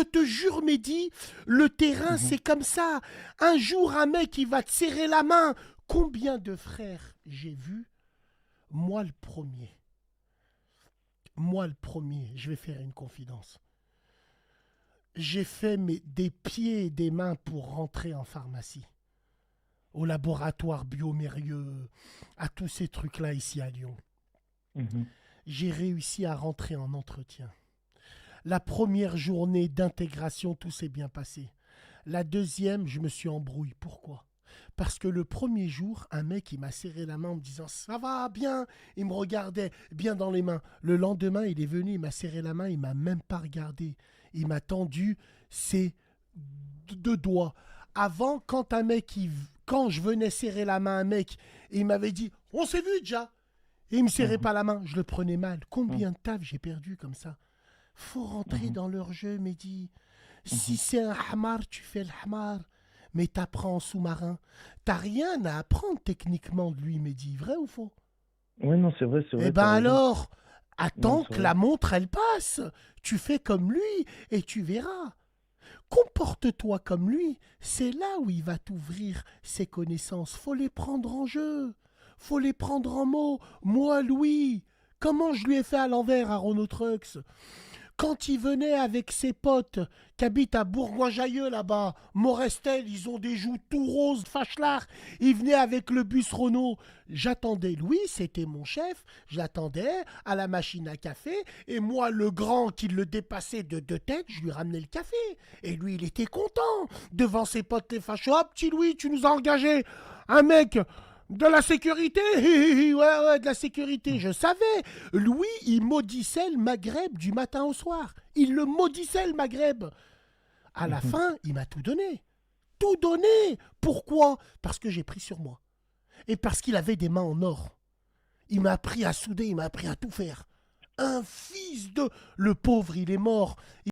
Je te jure, Mehdi, le terrain, Mhm. c'est comme ça. Un jour, un mec, il va te serrer la main. Combien de frères j'ai vu? Moi, le premier. Moi, le premier. Je vais faire une confidence. J'ai fait des pieds et des mains pour rentrer en pharmacie. Au laboratoire Biomérieux, à tous ces trucs-là ici à Lyon. Mhm. J'ai réussi à rentrer en entretien. La première journée d'intégration, tout s'est bien passé. La deuxième, je me suis embrouillé. Pourquoi? Parce que le premier jour, un mec, il m'a serré la main en me disant ça va bien. Il me regardait bien dans les mains. Le lendemain, il est venu, il m'a serré la main, il m'a même pas regardé. Il m'a tendu ses deux doigts. Avant, quand je venais serrer la main à un mec, il m'avait dit on s'est vu déjà. Et il me serrait Mhm. pas la main, je le prenais mal. Mhm. Combien de taf j'ai perdu comme ça? Faut rentrer Mhm. dans leur jeu, Mehdi. Si Mhm. c'est un hamar, tu fais le hamar. Mais t'apprends en sous-marin. T'as rien à apprendre techniquement de lui, Mehdi. Vrai ou faux? Ouais, non, c'est Eh vrai, ben t'as raison. alors, Non, attends c'est que vrai. la montre, elle passe. Tu fais comme lui et tu verras. Comporte-toi comme lui. C'est là où il va t'ouvrir ses connaissances. Faut les prendre en jeu. Faut les prendre en mots. Moi, Louis, comment je lui ai fait à l'envers à Renault Trucks? Quand il venait avec ses potes qui habitent à Bourgoin-Jallieu là-bas, Morestel, ils ont des joues tout roses, fâchelard. Il venait avec le bus Renault. J'attendais Louis, c'était mon chef. J'attendais à la machine à café. Et moi, le grand qui le dépassait de deux têtes, je lui ramenais le café. Et lui, il était content. Devant ses potes les fachos. Ah, petit Louis, tu nous as engagé un mec de la sécurité. Ouais, ouais, de la sécurité. Mhm. Je savais. Louis, il maudissait le Maghreb du matin au soir. Il le maudissait, le Maghreb. À la Mhm. fin, il m'a tout donné. Tout donné. Pourquoi? Parce que j'ai pris sur moi. Et parce qu'il avait des mains en or. Il m'a appris à souder, il m'a appris à tout faire. Un fils de... Le pauvre, il est mort.